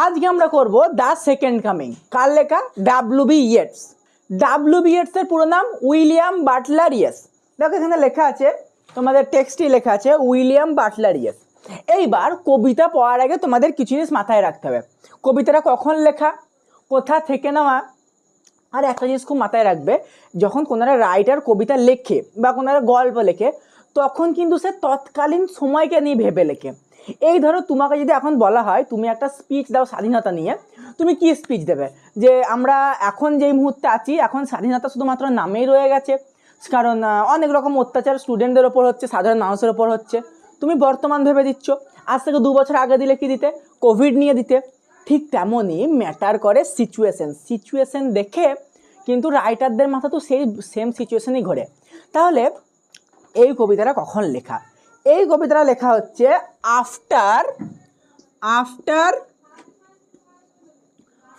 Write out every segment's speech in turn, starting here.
আজকে আমরা করব দ্য সেকেন্ড কামিং। কার লেখা? ডাব্লিউ.বি. ইয়েটস। ডাব্লিউ.বি. ইয়েটসের পুরো নাম উইলিয়াম বাটলার ইয়েটস। দেখো এখানে লেখা আছে, তোমাদের টেক্সটই লেখা আছে উইলিয়াম বাটলার ইয়েটস। এইবার কবিতা পড়ার আগে তোমাদের কিছু জিনিস মাথায় রাখতে হবে। কবিতাটা কখন লেখা, কোথা থেকে নেওয়া, আর একটা জিনিস খুব মাথায় রাখবে, যখন কোনারা রাইটার কবিতা লেখে বা কোনারা গল্প লেখে তখন কিন্তু সে তৎকালীন সময়কে নিয়ে ভেবে লেখে। এই ধরো তোমাকে যদি এখন বলা হয় তুমি একটা স্পিচ দাও স্বাধীনতা নিয়ে, তুমি কি স্পিচ দেবে? যে আমরা এখন যেই মুহূর্তে আছি এখন স্বাধীনতা শুধুমাত্র নামেই রয়ে গেছে, কারণ অনেক রকম অত্যাচার স্টুডেন্টদের ওপর হচ্ছে, সাধারণ মানুষের ওপর হচ্ছে। তুমি বর্তমান ভেবে দিচ্ছ, আজ থেকে 2 বছর আগে দিলে কি দিতে? কোভিড নিয়ে দিতে। ঠিক তেমনই ম্যাটার করে সিচুয়েশন দেখে কিন্তু রাইটারদের মাথা তো সেই সেম সিচুয়েশনই ঘোরে। তাহলে এই কবিতাটা কখন লেখা? এই কবিতাটা লেখা হচ্ছে আফটার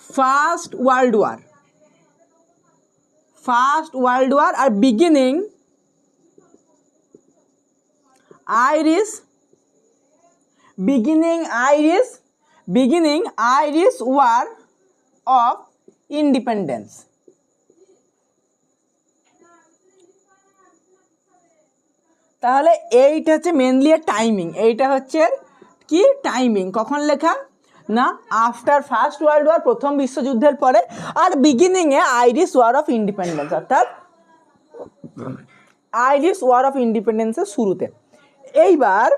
ফার্স্ট ওয়ার্ল্ড ওয়ার আর beginning Irish war of independence. তাহলে এইটা হচ্ছে মেনলি টাইমিং, এইটা হচ্ছে কি টাইমিং, কখন লেখা না আফটার ফার্স্ট ওয়ার্ল্ড ওয়ার, প্রথম বিশ্বযুদ্ধের পরে, আর বিগিনিংয়ে আইরিশ ওয়ার অফ ইন্ডিপেন্ডেন্স, অর্থাৎ আইরিশ ওয়ার অফ ইন্ডিপেন্ডেন্সের শুরুতে। এইবার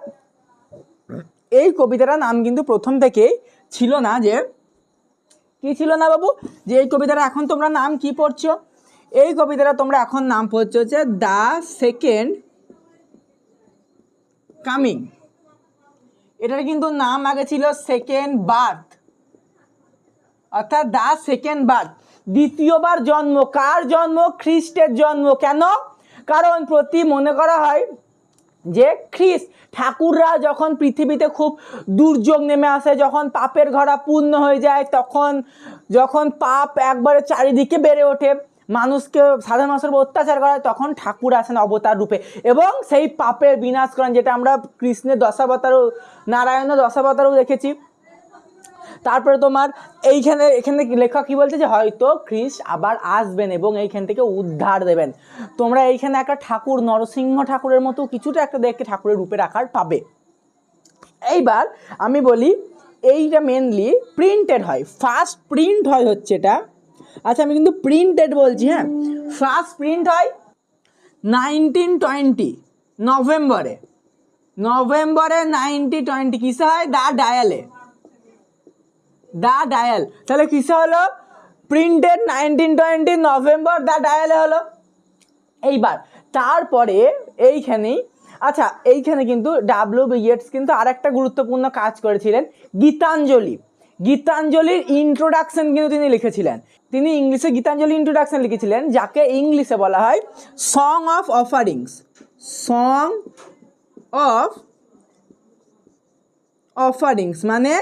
এই কবিতাটার নাম কিন্তু প্রথম থেকেই ছিল না, যে কি ছিল না বাবু, যে এই কবিতাটা এখন তোমরা নাম কি পড়ছো? এই কবিতাটা তোমরা এখন নাম পড়ছো হচ্ছে দ্য সেকেন্ড কামিং। এটার কিন্তু নাম আগে ছিল সেকেন্ড বার্থ, অর্থাৎ দ্য সেকেন্ড বার্থ, দ্বিতীয়বার জন্ম। কার জন্ম? খ্রিস্টের জন্ম। কেন? কারণ মনে করা হয় যে খ্রিস্ট ঠাকুররা যখন পৃথিবীতে খুব দুর্যোগ নেমে আসে, যখন পাপের ঘড়া পূর্ণ হয়ে যায়, তখন যখন পাপ একবারে চারিদিকে বেড়ে ওঠে, মানুষকে সাধারণ মানুষের উপর অত্যাচার করা হয়, তখন ঠাকুর আসেন অবতার রূপে এবং সেই পাপের বিনাশ করেন, যেটা আমরা কৃষ্ণের দশাবতারও, নারায়ণের দশাবতারও দেখেছি। তারপরে তোমার এখানে লেখক কি বলছে, যে হয়তো খ্রিস্ট আবার আসবেন এবং এইখান থেকে উদ্ধার দেবেন। তোমরা এইখানে একটা ঠাকুর, নরসিংহ ঠাকুরের মতো কিছুটা একটা দেখে ঠাকুরের রূপের আকার পাবে। এইবার আমি বলি এইটা মেনলি প্রিন্টেড হয়, ফার্স্ট প্রিন্ট হয় হচ্ছে এটা। আচ্ছা আমি কিন্তু প্রিন্টেড বলছি, হ্যাঁ। ফার্স্ট প্রিন্ট হয় 1920 নভেম্বরে 1920। কিসে হয়? The dial. তাহলে কিসে হলো? প্রিন্টেড 1920 নভেম্বর, দ্য ডায়ালে হলো। এইবার তারপরে এইখানেই, আচ্ছা এইখানে কিন্তু ডাব্লিউ.বি. ইয়েটস কিন্তু আর একটা গুরুত্বপূর্ণ কাজ করেছিলেন, গীতাঞ্জলির ইন্ট্রোডাকশন কিন্তু তিনি লিখেছিলেন। তিনি ইংলিশে গীতাঞ্জলি ইন্ট্রোডাকশন লিখেছিলেন, যাকে ইংলিশে বলা হয় সং অফ অফারিংস। মানে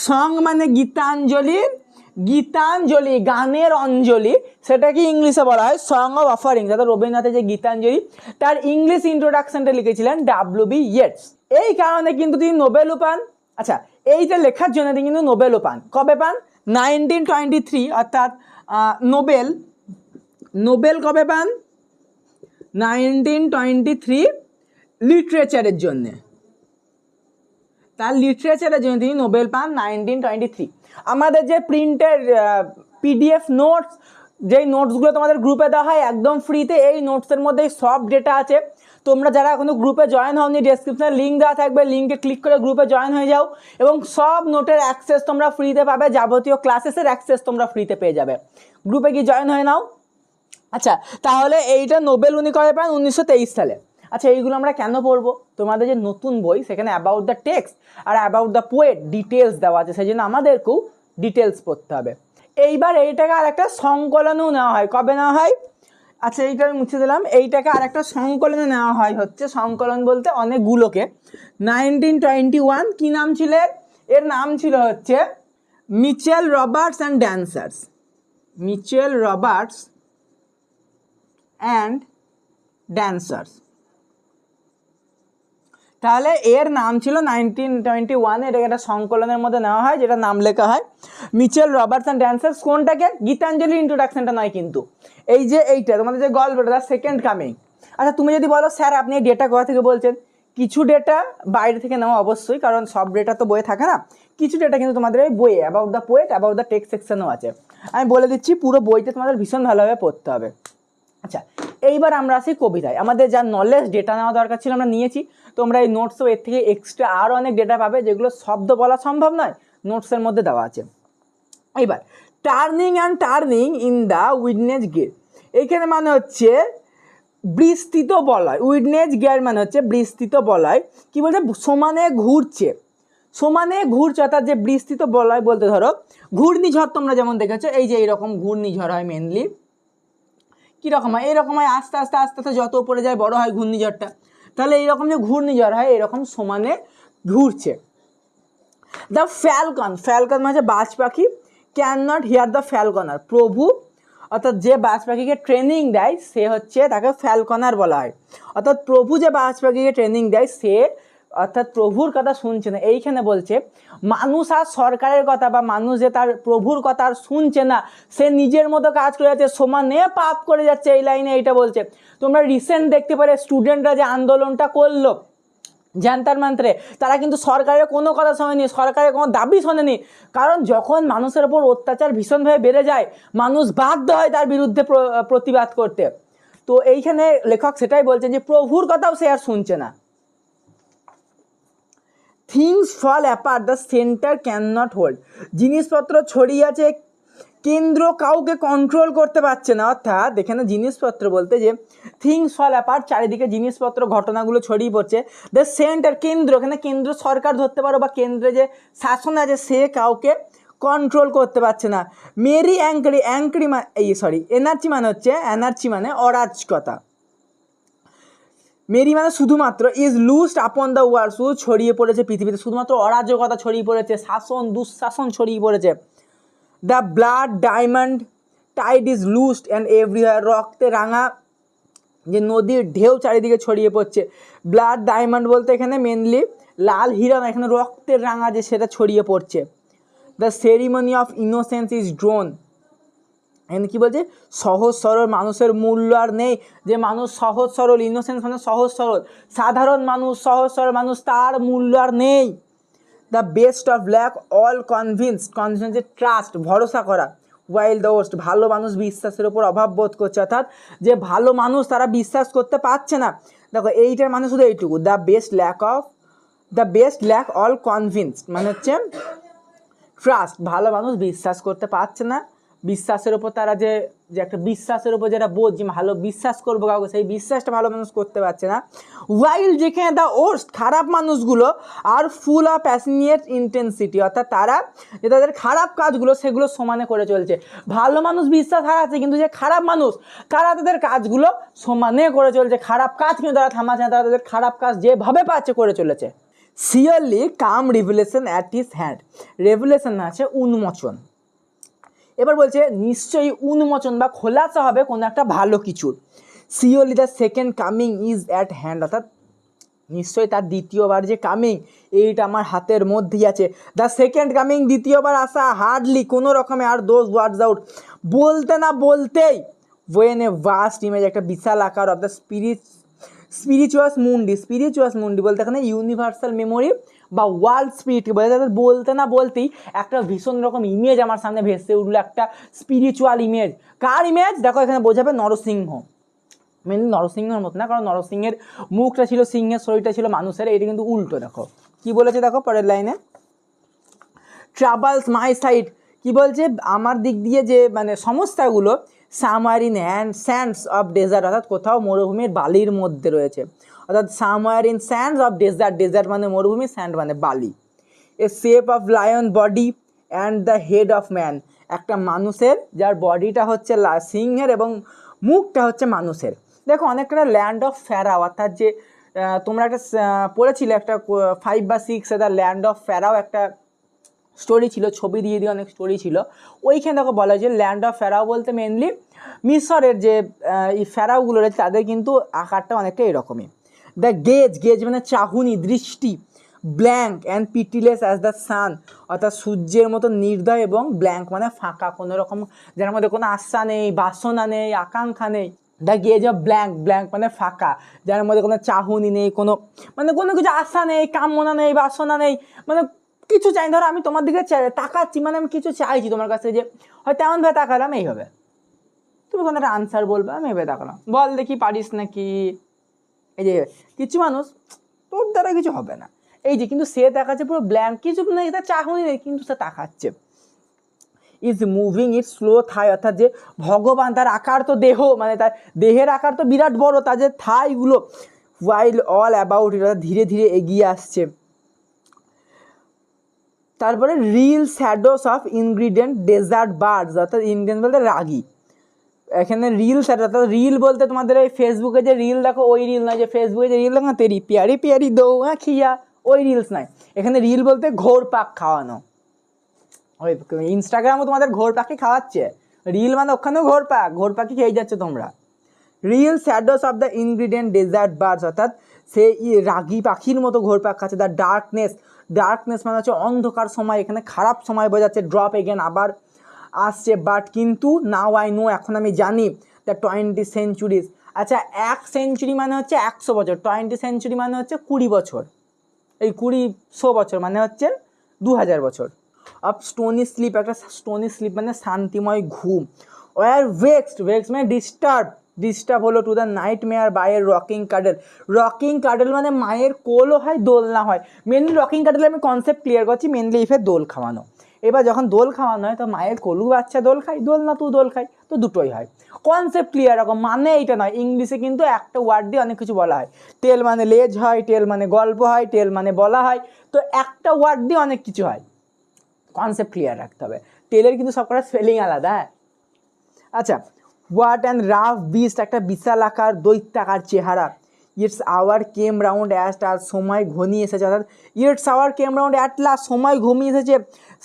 সং মানে গীতাঞ্জলি গানের অঞ্জলি, সেটাকে ইংলিশে বলা হয় সং অফ অফারিংস। অর্থাৎ রবীন্দ্রনাথের যে গীতাঞ্জলি, তার ইংলিশ ইন্ট্রোডাকশনটা লিখেছিলেন ডাব্লিউ.বি. ইয়েটস। এই কারণে কিন্তু তিনি নোবেলও পান। আচ্ছা এইটা লেখার জন্য তিনি কিন্তু নোবেলও পান। কবে পান? 1923, অর্থাৎ নোবেল কবে পান? 1923 লিটারেচারের জন্যে। তার লিটারেচারের জন্য তিনি নোবেল পান 1923। আমাদের যে প্রিন্টের পিডিএফ নোটস, যেই নোটসগুলো তোমাদের গ্রুপে দেওয়া হয় একদম ফ্রিতে, এই নোটসের মধ্যে সব ডেটা আছে। তোমরা যারা এখনো গ্রুপে জয়েন হওনি, ডেসক্রিপশনে লিঙ্ক দেওয়া থাকবে, লিঙ্কে ক্লিক করে গ্রুপে জয়েন হয়ে যাও এবং সব নোটের অ্যাক্সেস তোমরা ফ্রিতে পাবে, যাবতীয় ক্লাসেসের অ্যাক্সেস তোমরা ফ্রিতে পেয়ে যাবে। গ্রুপে কি জয়েন হয়ে নাও। আচ্ছা তাহলে এইটা নোবেল উনি কবে পান? 1923 সালে। আচ্ছা এইগুলো আমরা কেন পড়বো? তোমাদের যে নতুন বই সেখানে অ্যাবাউট দ্য টেক্সট আর অ্যাবাউট দ্য পোয়েট ডিটেলস দেওয়া আছে, সেই জন্য আমাদেরকেও ডিটেলস পড়তে হবে। এইবার এইটাকে আর একটা সংকলনও নেওয়া হয়। কবে নেওয়া হয়? আচ্ছা এইটা আমি মুছে দিলাম। এইটাকে আর একটা সংকলনে নেওয়া হয়, হচ্ছে সংকলন বলতে অনেকগুলোকে। 1921 কি নাম ছিল এর? নাম ছিল হচ্ছে মিচেল রবার্টস অ্যান্ড ড্যান্সার্স। তাহলে এর নাম ছিল 1921, এটাকে একটা সংকলনের মধ্যে নেওয়া হয়, যেটা নাম লেখা হয় মিচেল রবার্টসন ড্যান্সার্স। কোনটাকে? গীতাঞ্জলি ইন্ট্রোডাকশনটা নয় কিন্তু, এই যে এইটা তোমাদের যে গল্পটা সেকেন্ড কামিং। আচ্ছা তুমি যদি বলো স্যার আপনি এই ডেটা কোথা থেকে বলছেন, কিছু ডেটা বাইরে থেকে নেওয়া অবশ্যই, কারণ সব ডেটা তো বইয়ে থাকে না, কিছু ডেটা কিন্তু তোমাদের এই বইয়ে about the poet, about the text সেকশনও আছে। আমি বলে দিচ্ছি, পুরো বইতে তোমাদের ভীষণ ভালোভাবে পড়তে হবে। আচ্ছা এইবার আমরা আসি কবিতায়। আমাদের যা নলেজ ডেটা নেওয়া দরকার ছিল আমরা নিয়েছি, তোমরা এই নোটসও এর থেকে এক্সট্রা আরও অনেক ডেটা পাবে, যেগুলো শব্দ বলা সম্ভব নয়, নোটসের মধ্যে দেওয়া আছে। এইবার turning and turning in the widening গেট, এইখানে মানে হচ্ছে বিস্তৃত বলয়, উইডনেস গিয়ার মানে হচ্ছে বিস্তৃত বলয়। কি বলছে? সমানে ঘুরছে, সমানে ঘুরছে, অর্থাৎ যে বিস্তৃত বলয় বলতে ধরো ঘূর্ণিঝড়, তোমরা যেমন দেখেছো এই যে এইরকম ঘূর্ণিঝড় হয় মেনলি, কীরকম হয়? এরকম হয়, আস্তে আস্তে আস্তে আস্তে যত উপরে যায় বড় হয় ঘূর্ণিঝড়টা। তাহলে এইরকম যে ঘূর্ণিঝড় হয় এরকম সমানে ঘুরছে। দ্য ফ্যালকন, ফ্যালকন মানে হচ্ছে বাজ পাখি, ক্যান নট হিয়ার দ্য ফ্যালকনার, প্রভু অর্থাৎ যে বাজ পাখিকে ট্রেনিং দেয় সে হচ্ছে, তাকে ফ্যালকনার বলা হয়। অর্থাৎ প্রভু যে বাজ পাখিকে ট্রেনিং দেয় সে অর্থাৎ প্রভুর কথা শুনছে না। এইখানে বলছে মানুষ আর সরকারের কথা বা মানুষ যে তার প্রভুর কথা আর শুনছে না, সে নিজের মতো কাজ করে যাচ্ছে, সমানে পাপ করে যাচ্ছে, এই লাইনে এইটা বলছে। তোমরা রিসেন্ট দেখতে পারে স্টুডেন্টরা যে আন্দোলনটা করলো জান্তার মান্ত্রে, তারা কিন্তু সরকারের কোনো কথা শোনেনি, সরকারের কোনো দাবি শোনেনি, কারণ যখন মানুষের ওপর অত্যাচার ভীষণভাবে বেড়ে যায় মানুষ বাধ্য হয় তার বিরুদ্ধে প্রতিবাদ করতে। তো এইখানে লেখক সেটাই বলছেন যে প্রভুর কথাও সে আর শুনছে না। Things fall apart, the centre cannot hold, জিনিসপত্র ছড়িয়ে আছে, কেন্দ্র কাউকে কন্ট্রোল করতে পারছে না। অর্থাৎ এখানে জিনিসপত্র বলতে যে থিংস ফল অ্যাপার্ট, চারিদিকে জিনিসপত্র ঘটনাগুলো ছড়িয়ে পড়ছে, দ্য সেন্টার কেন্দ্র, এখানে কেন্দ্র সরকার ধরতে পারো বা কেন্দ্রে যে শাসন আছে সে কাউকে কন্ট্রোল করতে পারছে না। মেরি অ্যাঙ্করি, অ্যাঙ্করি এনার্জি মানে হচ্ছে, এনার্জি মানে অরাজকতা, মেরি মানে শুধুমাত্র, ইজ লুজড আপন দ্য ওয়ার্ল্ড, শুধু ছড়িয়ে পড়েছে পৃথিবীতে, শুধুমাত্র অরাজকতা ছড়িয়ে পড়েছে, শাসন দুঃশাসন ছড়িয়ে পড়েছে। The blood dimmed tide is loosed and everywhere, রক্তে রাঙা যে নদীর ঢেউ চারিদিকে ছড়িয়ে পড়ছে। ব্লাড ডায়মন্ড বলতে এখানে মেনলি লাল হীরা না, এখানে রক্তের রাঙা যে সেটা ছড়িয়ে পড়ছে। The ceremony of innocence is drone, এখানে কী বলছে? সহজ সরল মানুষের মূল্য আর নেই, যে মানুষ সহজ সরল, ইনোসেন্স মানে সহজ সরল, সাধারণ মানুষ সহজ সরল মানুষ, তার মূল্য আর নেই। The best of lack all convinced, কনভিন্সে ট্রাস্ট ভরসা করা, ওয়াইল দ্য ওস্ট, ভালো মানুষ বিশ্বাসের ওপর অভাব বোধ করছে, অর্থাৎ যে ভালো মানুষ তারা বিশ্বাস করতে পারছে না। দেখো এইটার মানে শুধু এইটুকু, the best lack all convinced মানে হচ্ছে ট্রাস্ট, ভালো মানুষ বিশ্বাস করতে পারছে না, বিশ্বাসের ওপর তারা যে একটা বিশ্বাসের ওপর যেটা বোধ, যে ভালো বিশ্বাস করবো কাউকে, সেই বিশ্বাসটা ভালো মানুষ করতে পারছে না। ওয়াইল যেখানে দ্য ওস্ট, খারাপ মানুষগুলো আর ফুল অফ প্যাশনিয়েট ইন্টেন্সিটি, অর্থাৎ তারা যে তাদের খারাপ কাজগুলো সেগুলো সমানে করে চলছে। ভালো মানুষ বিশ্বাস হারাচ্ছে, কিন্তু যে খারাপ মানুষ তারা তাদের কাজগুলো সমানে করে চলছে, খারাপ কাজ কিন্তু তারা থামাচ্ছে না, তারা তাদের খারাপ কাজ যেভাবে পাচ্ছে করে চলেছে। Surely come revelation at his hand, revelation আছে উন্মোচন। এবার বলছে নিশ্চয়ই উন্মোচন বা খোলাসা হবে কোনো একটা ভালো কিছুর। Surely the second coming is at hand, অর্থাৎ নিশ্চয়ই তার দ্বিতীয়বার যে কামিং এইটা আমার হাতের মধ্যেই আছে। দ্য সেকেন্ড কামিং, দ্বিতীয়বার আসা, হার্ডলি কোনো রকমে, আর দোজ ওয়ার্ডস আউট, বলতে না বলতেই, ওয়েন এ ভাস্ট ইমেজ, একটা বিশাল আকার অফ দ্য স্পিরিচুয়াস মুন্ডি বলতে এখানে ইউনিভার্সাল মেমোরি বা ওয়ার্ল্ড স্পিরিট বলে, তাদের বলতে না বলতেই একটা ভীষণ রকম ইমেজ আমার সামনে ভেসে উঠলো, একটা স্পিরিচুয়াল ইমেজ। কার ইমেজ? দেখো এখানে বোঝাবে নরসিংহ, মেনলি নরসিংহের মতো না, কারণ নরসিংহের মুখটা ছিল সিংহের, শরীরটা ছিল মানুষের, এটা কিন্তু উল্টো। দেখো কি বলেছে, দেখো পরের লাইনে, ট্রাবলস মাই সাইড, কি বলছে? আমার দিক দিয়ে যে মানে সমস্যাগুলো, somewhere in sands of desert, অর্থাৎ কোথাও মরুভূমির বালির মধ্যে রয়েছে, অর্থাৎ somewhere in sands of desert, desert মানে মরুভূমি, স্যান্ড মানে বালি। A shape of lion body and the head of man, একটা মানুষের যার বডিটা হচ্ছে সিংহের এবং মুখটা হচ্ছে মানুষের। দেখো অনেকটা ল্যান্ড অফ ফ্যারাও, অর্থাৎ যে তোমরা একটা পড়েছিলে একটা 5 বা 6 দ্য ল্যান্ড অফ ফ্যারাও একটা স্টোরি ছিল, ছবি দিয়ে দিয়ে অনেক স্টোরি ছিল, ওইখানে দেখো বলা হয় যে ল্যান্ড অফ ফ্যারাও বলতে মেনলি মিশরের যে এই ফ্যারাওগুলো রয়েছে তাদের কিন্তু আকারটা অনেকটা এরকমই। দ্য গেজ, গেজ মানে চাহুনি, দৃষ্টি, blank and pitiless as the sun, অর্থাৎ সূর্যের মতো নির্দয়, এবং ব্ল্যাঙ্ক মানে ফাঁকা, কোনো রকম যার মধ্যে কোনো আশা নেই, বাসনা নেই, আকাঙ্ক্ষা নেই। The gauge of blank, blank মানে ফাঁকা, যার মধ্যে কোনো চাহুনি নেই, কোনো মানে কোনো কিছু আশা নেই, কামনা নেই, বাসনা নেই, মানে কিছু চাই। ধরো আমি তোমার দিকে তাকাচ্ছি, মানে আমি কিছু চাইছি তোমার কাছে, যে হয়তো এমনভাবে তাকালাম এইভাবে, তুমি কোনো একটা আনসার বলবে, আমি এভাবে তাকালাম, বল দেখি পারিস নাকি। এই যে কিছু মানুষ, তোর দ্বারা কিছু হবে না, এই যে, কিন্তু সে তাকাচ্ছে পুরো ব্ল্যাঙ্ক, কিছু নেই, তার চাহনি নেই, কিন্তু সে তাকাচ্ছে। ইজ মুভিং ইট স্লো থাই, অর্থাৎ যে ভগবান, তার আকার তো দেহ, মানে তার দেহের আকার তো বিরাট বড়, তার যে থাইগুলো, ওয়াইল অল অ্যাবাউট ইট, অর্থাৎ ধীরে ধীরে এগিয়ে আসছে। তারপরে reel shadows of indignant desert birds, অর্থাৎ ইনগ্রিডিয়েন্ট বলতে রাগী, এখানে রিল শ্যাডো, অর্থাৎ রিল বলতে তোমাদের ওই ফেসবুকে যে রিল দেখো ওই রিল নয়, যে ফেসবুকে যে রিল দেখো না, তেরি পিয়ারি পিয়ারি দৌ খিয়া, ওই রিলস নয়, এখানে রিল বলতে ঘোর পাক খাওয়ানো। ওই ইনস্টাগ্রামও তোমাদের ঘোর পাখি খাওয়াচ্ছে, রিল মানে ওখানেও ঘোর পাখি খেয়ে যাচ্ছে তোমরা। Reel shadows of the indignant desert birds, অর্থাৎ সে রাগী পাখির মতো ঘোর পাক খাচ্ছে। দ্য ডার্কনেস, ডার্কনেস মানে হচ্ছে অন্ধকার সময়, এখানে খারাপ সময় বোঝাচ্ছে। ড্রপ এগেন, আবার আসছে, বাট কিন্তু নাও আই নো, এখন আমি জানি, দ্য 20 সেঞ্চুরিজ, আচ্ছা 1 সেঞ্চুরি মানে হচ্ছে 100 বছর, 20 সেঞ্চুরি মানে হচ্ছে 20 বছর, এই 20 বছর মানে হচ্ছে 2000 বছর। অফ স্টোনি স্লিপ, একটা স্টোনি স্লিপ মানে শান্তিময় ঘুম। ওয়ার ভেক্সড, ভেক্সড মানে ডিস্টার্ব হলো to the nightmare by a rocking cradle, rocking cradle মানে মায়ের কোলও হয়, দোলনা হয়। মেনলি রকিং কাডেলে আমি কনসেপ্ট ক্লিয়ার করছি, মেনলি ইফে দোল খাওয়ানো। এবার যখন দোল খাওয়ানো হয়, তো মায়ের কোলু বাচ্চা দোল খায়, দোলনা তু দোল খায়, তো দুটোই হয়। কনসেপ্ট ক্লিয়ার, এরকম মানে এইটা নয়, ইংলিশে কিন্তু একটা ওয়ার্ড দিয়ে অনেক কিছু বলা হয়। টেল মানে লেজ হয়, টেল মানে গল্প হয়, টেল মানে বলা হয়, তো একটা ওয়ার্ড দিয়ে অনেক কিছু হয়, কনসেপ্ট ক্লিয়ার রাখতে হবে। টেলের কিন্তু সবকটা স্পেলিং আলাদা। আচ্ছা, হোয়াট অ্যান্ড রাফ বিস্ট, একটা বিশাল আকার দৈত্যাকার চেহারা। Its hour came round at, আর সময় ঘনিয়ে এসেছে, অর্থাৎ its hour came round at last, সময় ঘনিয়ে এসেছে।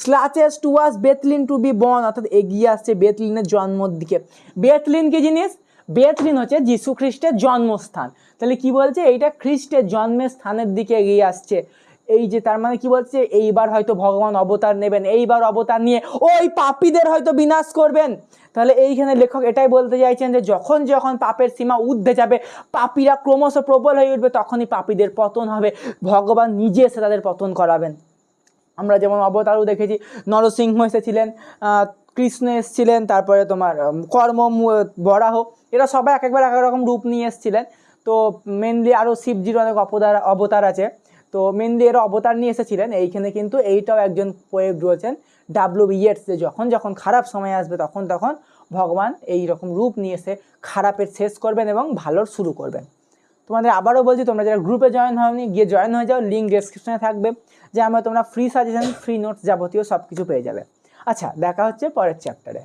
Slouches towards Bethlehem to be born, অর্থাৎ এগিয়ে আসছে বেথলিনের জন্মর দিকে। বেথলিন কি জিনিস? বেথলিন হচ্ছে যীশু খ্রিস্টের জন্মস্থান। তাহলে কি বলছে, এইটা খ্রিস্টের জন্মের স্থানের দিকে এগিয়ে আসছে। এই যে তার মানে কি বলছে, এইবার হয়তো ভগবান অবতার নেবেন, এইবার অবতার নিয়ে ওই পাপীদের হয়তো বিনাশ করবেন। তাহলে এইখানে লেখক এটাই বলতে চাইছেন যে যখন যখন পাপের সীমা ঊর্ধ্বে যাবে, পাপীরা ক্রমশ প্রবল হয়ে উঠবে, তখনই পাপীদের পতন হবে, ভগবান নিজে এসে তাদের পতন করাবেন। আমরা যেমন অবতারও দেখেছি, নরসিংহ এসেছিলেন, কৃষ্ণ এসেছিলেন, তারপরে তোমার কর্ম, বরাহ, এরা সবাই এক একবার এক এক রকম রূপ নিয়ে এসেছিলেন। তো মেনলি আরও শিবজির অনেক অবতার আছে, তো মেনলি এরা অবতার নিয়ে এসেছিলেন। এইখানে কিন্তু এইটাও একজন পোয়েট রয়েছেন ডাব্লিউ.বি. ইয়েটস, যে যখন যখন খারাপ সময় আসবে, তখন তখন ভগবান এই রকম রূপ নিয়ে এসে খারাপের শেষ করবেন এবং ভালোর শুরু করবেন। তোমাদের আবারও বলছি, তোমরা যারা গ্রুপে জয়েন হওনি, গিয়ে জয়েন হয়ে যাও, লিঙ্ক ডেসক্রিপশনে থাকবে, যে আমরা তোমরা ফ্রি সাজেশন, ফ্রি নোটস, যাবতীয় সব কিছু পেয়ে যাবে। আচ্ছা, দেখা হচ্ছে পরের চ্যাপ্টারে।